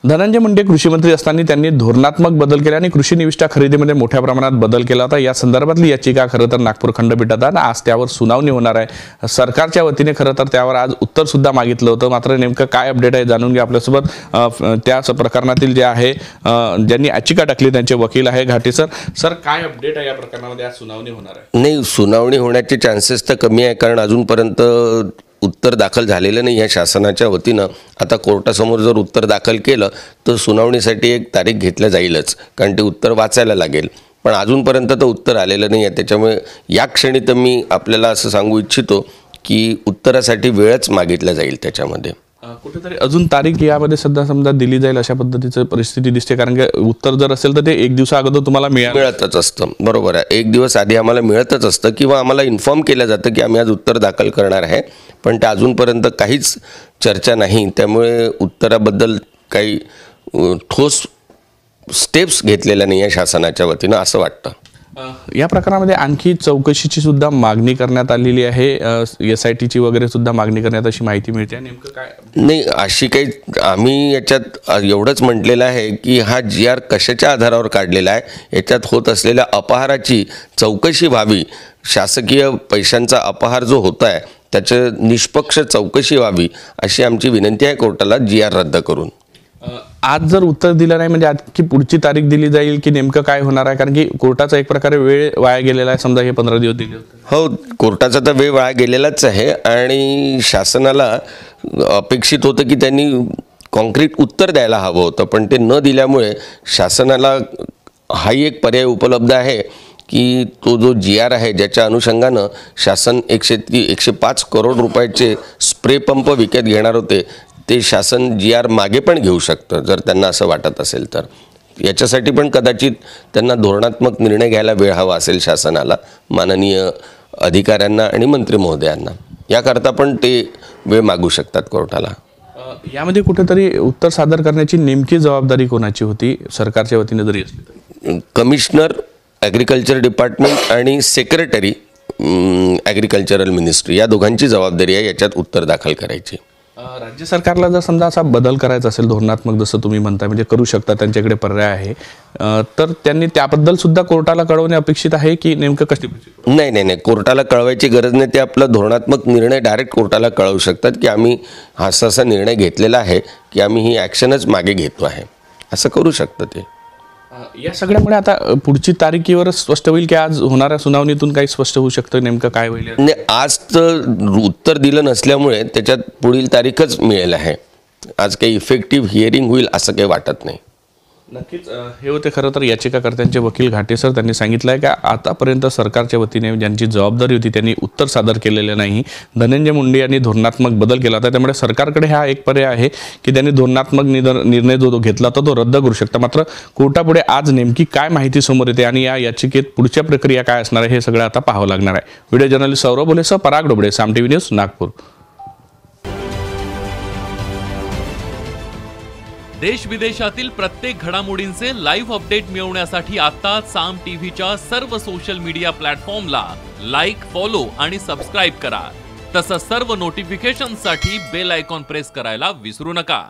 धनंजय मुंडे कृषी मंत्री असताना त्यांनी धोरणात्मक बदल केले आणि कृषी निविष्ठा खरेदीमध्ये मोठ्या प्रमाणात बदल केला होता। या संदर्भातली याचिका खरं तर नागपूर खंडपीठात आज त्यावर सुनावणी होणार आहे। सरकारच्या वतीने खरं तर त्यावर आज उत्तर सुद्धा मागितलं होतं, मात्र नेमकं काय अपडेट आहे जाणून घ्या आपल्यासोबत। त्याच प्रकरणातील जे आहे ज्यांनी याचिका टाकली त्यांचे वकील आहे घाटे सर। सर, काय अपडेट आहे या प्रकरणामध्ये? आज सुनावणी होणार आहे? नाही, सुनावणी होण्याचे चान्सेस तर कमी आहे, कारण अजूनपर्यंत उत्तर दाखल झालेलं नाही आहे शासनाच्या वतीनं। आता कोर्टासमोर जर उत्तर दाखल केलं तर सुनावणीसाठी एक तारीख घेतल्या जाईलच, कारण ते उत्तर वाचायला लागेल। पण अजूनपर्यंत तर उत्तर आलेलं नाही आहे, त्याच्यामुळे या क्षणी तर मी आपल्याला असं सांगू इच्छितो की उत्तरासाठी वेळच मागितला जाईल त्याच्यामध्ये। कुठेतरी अजून तारीख यामध्ये सध्या समजा दिली जाईल अशा पद्धतीचं परिस्थिती दिसते, कारण की उत्तर जर असेल तर ते एक दिवसा अगोदर तुम्हाला मिळतच असतं। बरोबर आहे, एक दिवस आधी आम्हाला मिळतच असतं किंवा आम्हाला इन्फॉर्म केलं जातं की आम्ही आज उत्तर दाखल करणार आहे, पण ते अजूनपर्यंत काहीच चर्चा नाही। त्यामुळे उत्तराबद्दल काही ठोस स्टेप्स घेतलेल्या नाही आहे शासनाच्या वतीनं असं वाटतं। या प्रकरणामध्ये आणखी चौकशीची सुद्धा मागणी करण्यात आलेली आहे, SITची वगैरे सुद्धा मागणी करण्यात अशी माहिती मिळते। नेमकं काय? नाही, अशी काही आम्ही याच्यात एवढंच म्हटलेलं आहे की हा GR कशाच्या आधारावर काढलेला आहे, याच्यात होत असलेल्या अपहाराची चौकशी व्हावी। शासकीय पैशांचा अपहार जो होत आहे त्याची निष्पक्ष चौकशी व्हावी अशी आमची विनंती आहे कोर्टाला, GR रद्द करून। आज जर उत्तर दिलं नाही म्हणजे आणखी पुढची तारीख दिली जाईल की नेमकं काय होणार आहे? कारण की कोर्टाचा एक प्रकारे वेळ वाया गेलेला आहे, समजा हे 15 दिवस दिले होते। हो, कोर्टाचा तर वेळ वाया गेलेलाच आहे आणि शासनाला अपेक्षित होतं की त्यांनी कॉन्क्रीट उत्तर द्यायला हवं होतं, पण ते न दिल्यामुळे शासनाला हाही एक पर्याय उपलब्ध आहे की तो जो GR आहे ज्याच्या अनुषंगानं शासन 105 करोड रुपयाचे स्प्रे पंप विकत घेणार होते, ते शासन GR मागे पण घेऊ शकतं जर त्यांना असं वाटत असेल तर। याच्यासाठी पण कदाचित त्यांना धोरणात्मक निर्णय घ्यायला वेळ हवा असेल शासनाला, माननीय अधिकाऱ्यांना आणि मंत्री महोदयांना। याकरता पण ते वेळ मागू शकतात कोर्टाला। यामध्ये कुठेतरी उत्तर सादर करण्याची नेमकी जबाबदारी कोणाची होती सरकारच्या वतीने जरी असली? कमिशनर ॲग्रिकल्चर डिपार्टमेंट आणि सेक्रेटरी ॲग्रिकल्चरल मिनिस्ट्री या दोघांची जबाबदारी आहे याच्यात उत्तर दाखल करायची। राज्य सरकारला जर समजा असा बदल करायचा असेल धोरणात्मक, जसं तुम्ही म्हणताय म्हणजे करू शकता, त्यांच्याकडे पर्याय आहे, तर त्यांनी त्याबद्दल सुद्धा कोर्टाला कळवणे अपेक्षित आहे की नेमकं कशी? नाही नाही नाही, कोर्टाला कळवायची गरज नाही। ते आपला धोरणात्मक निर्णय डायरेक्ट कोर्टाला कळवू शकतात की आम्ही असा निर्णय घेतलेला आहे की आम्ही ही ॲक्शनच मागे घेतो आहे, असं करू शकतं ते। या सगळ्यामुळे आता पुढची तारीखीवर स्पष्ट होईल की आज होणाऱ्या सुनावणीतून काही स्पष्ट होऊ शकतं नेमकं काय होईल? नाही, आज तर उत्तर दिलं नसल्यामुळे त्याच्यात पुढील तारीखच मिळेल आहे। आज काही इफेक्टिव्ह हिअरिंग होईल असं काही वाटत नाही। नक्कीच हे होते खरं तर याचिकाकर्त्यांचे वकील घाटे सर। त्यांनी सांगितलं आहे की आतापर्यंत सरकारच्या वतीने ज्यांची जबाबदारी होती त्यांनी उत्तर सादर केलेलं नाही। धनंजय मुंडे यांनी धोरणात्मक बदल केला होता, त्यामुळे सरकारकडे हा एक पर्याय आहे की त्यांनी धोरणात्मक निर्णय जो घेतला होता तो रद्द करू शकता। मात्र कोर्टापुढे आज नेमकी काय माहिती समोर येते आणि या याचिकेत पुढच्या प्रक्रिया काय असणार आहे हे सगळं आता पाहावं लागणार आहे। व्हिडिओ जर्नलिस्ट सौरभ बोलेसह पराग डोबळे, साम TV न्यूज, नागपूर। देश विदेशातील प्रत्येक घडामोडींचे लाईव्ह अपडेट मिळवण्यासाठी आता साम टीव्हीच्या सर्व सोशल मीडिया प्लॅटफॉर्मला लाईक, फॉलो आणि सबस्क्राईब करा। तसंच सर्व नोटिफिकेशनसाठी बेल आयकॉन प्रेस करायला विसरू नका।